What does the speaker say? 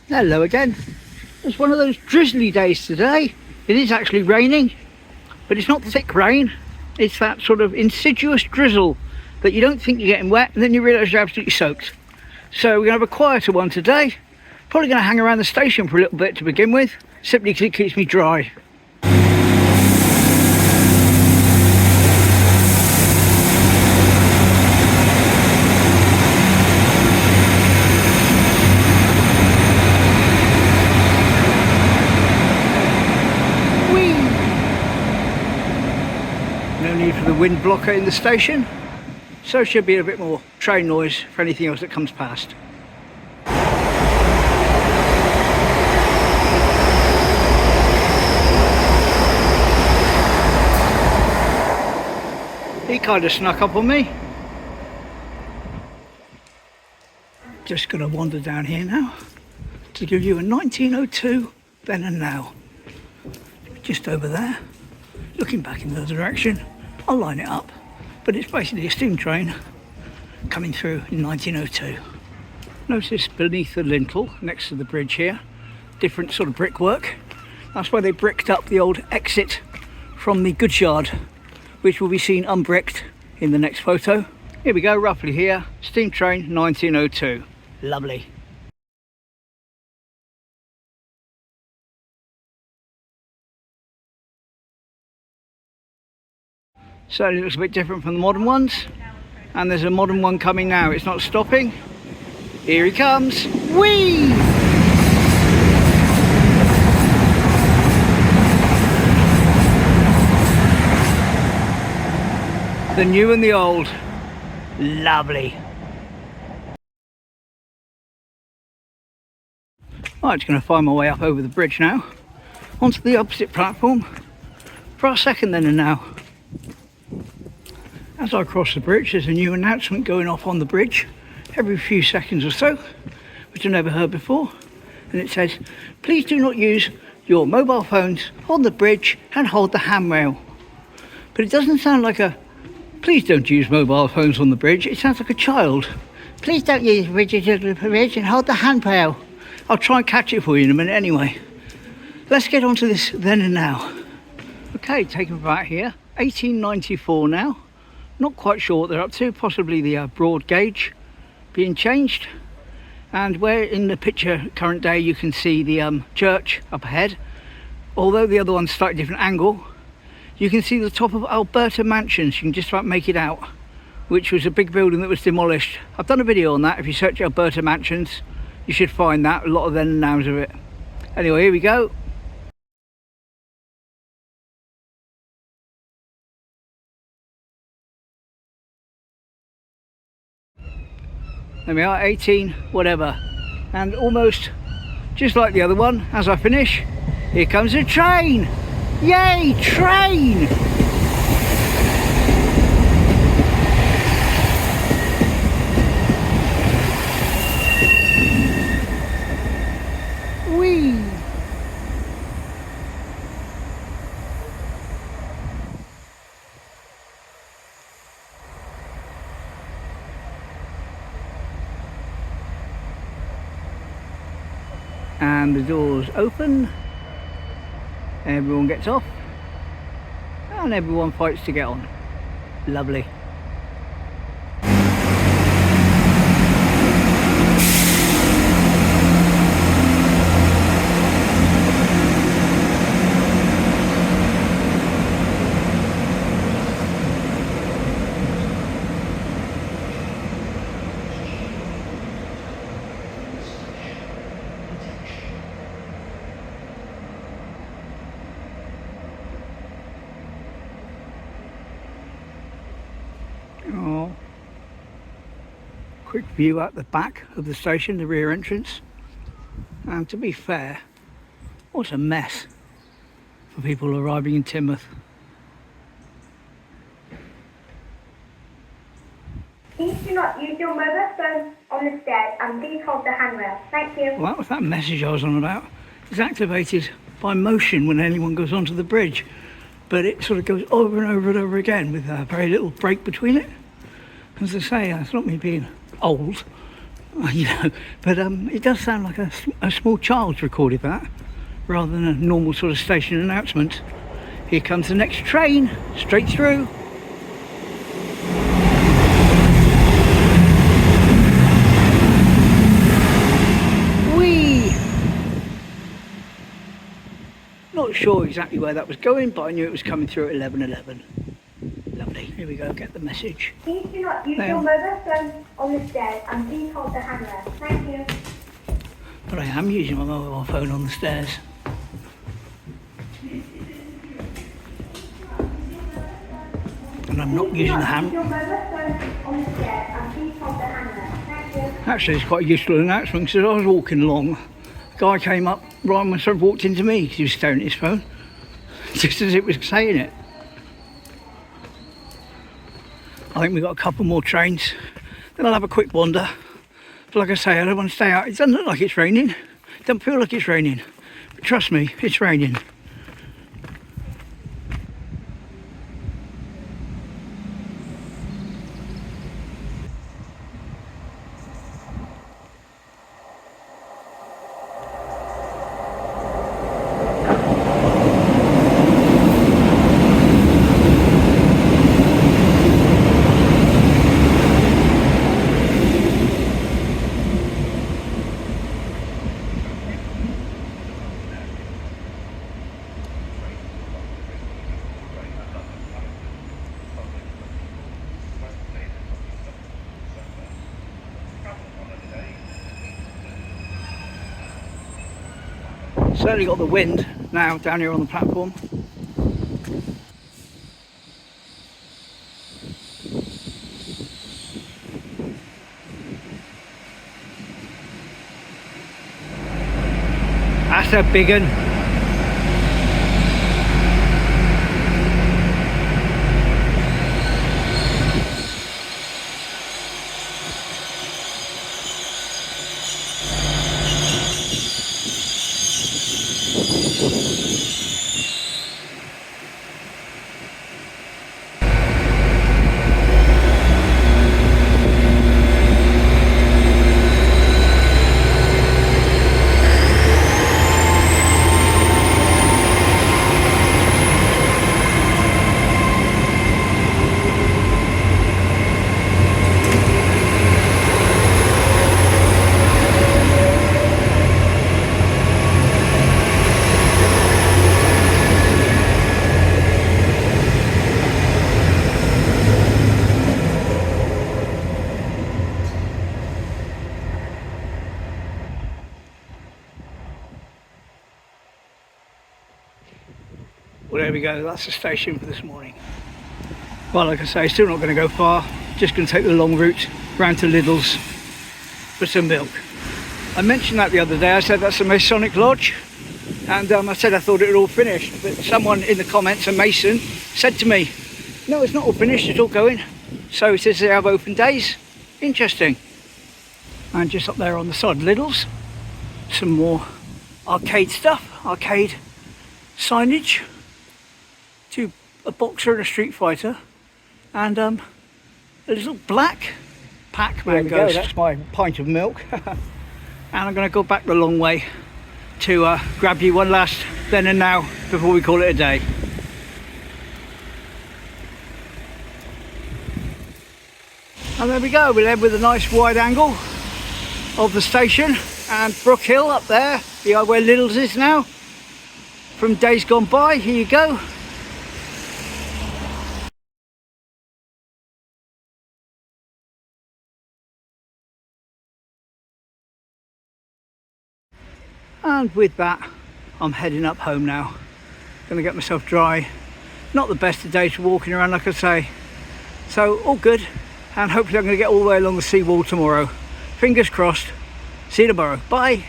Hello again. It's one of those drizzly days today. It is actually raining, but it's not thick rain. It's that sort of insidious drizzle that you don't think you're getting wet and then you realise you're absolutely soaked. So we're going to have a quieter one today. Probably going to hang around the station for a little bit to begin with, simply because it keeps me dry. No need for the wind blocker in the station, so should be a bit more train noise for anything else that comes past. He kind of snuck up on me. Just going to wander down here now to give you a 1902 then and now. Just over there, looking back in the other direction. I'll line it up, but it's basically a steam train coming through in 1902. Notice beneath the lintel next to the bridge here, different sort of brickwork. That's where they bricked up the old exit from the goods yard, which will be seen unbricked in the next photo. Here we go, roughly here, steam train 1902. Lovely. Certainly looks a bit different from the modern ones, and there's a modern one coming now. It's not stopping. Here he comes. Whee! The new and the old. Lovely. I'm just going to find my way up over the bridge now, onto the opposite platform for our second then and now. As I cross the bridge, there's a new announcement going off on the bridge every few seconds or so, which I've never heard before. And it says, please do not use your mobile phones on the bridge and hold the handrail. But it doesn't sound like a, please don't use mobile phones on the bridge. It sounds like a child. Please don't use the bridge and hold the handrail. I'll try and catch it for you in a minute anyway. Let's get on to this then and now. Okay, taking me back here, 1894 now. Not quite sure what they're up to, possibly the broad gauge being changed. And where in the picture current day you can see the church up ahead, although the other one's slightly different angle, you can see the top of Alberta Mansions. You can just about make it out, which was a big building that was demolished. I've done a video on that. If you search Alberta Mansions, you should find that, a lot of then and nows of it. Anyway, here we go. There we are, 18 whatever, and almost just like the other one, as I finish, here comes a train. Yay, train! Whee! And the doors open, everyone gets off, and everyone fights to get on. Lovely. Oh, quick view at the back of the station, the rear entrance. And to be fair, what a mess for people arriving in Teignmouth. Please do not use your mobile phone on the stairs and please hold the handrail. Thank you. Well, that was that message I was on about. It's activated by motion when anyone goes onto the bridge, but it sort of goes over and over and over again with very little break between it. As I say, it's not me being old, You know, but it does sound like a small child's recorded that, rather than a normal sort of station announcement. Here comes the next train, straight through. Whee! Not sure exactly where that was going, but I knew it was coming through at 11:11. Lovely. Here we go, get the message. Please do not use your mobile phone on the stairs and please hold the handrail. Thank you. But I am using my mobile phone on the stairs. And I'm not using the hand. Your mobile phone on the stairs and please hold the handrail. Thank you. Actually, it's quite a useful announcement because I was walking along. A guy came up right when my son walked into me because he was staring at his phone, just as it was saying it. I think we've got a couple more trains, then I'll have a quick wander. But like I say, I don't want to stay out. It doesn't look like it's raining. It doesn't feel like it's raining. But trust me, it's raining. Certainly got the wind now down here on the platform. That's a big one. Well, there we go, that's the station for this morning. Well, like I say, still not going to go far, just going to take the long route round to Lidl's for some milk. I mentioned that the other day. I said that's the Masonic Lodge, and I said I thought it had all finished, but someone in the comments, a Mason, said to me, no, it's not all finished, it's all going. So it says they have open days. Interesting. And just up there on the side, Lidl's, some more arcade stuff, arcade signage, to a boxer and a street fighter, and a little black Pac-Man ghost. That's my pint of milk. And I'm going to go back the long way to grab you one last then and now before we call it a day. And there we go, we'll end with a nice wide angle of the station and Brook Hill up there, where Lidl's is now, from days gone by. Here you go. And with that, I'm heading up home now. Gonna get myself dry. Not the best of days for walking around, like I say. So all good, and hopefully I'm gonna get all the way along the seawall tomorrow. Fingers crossed. See you tomorrow. Bye.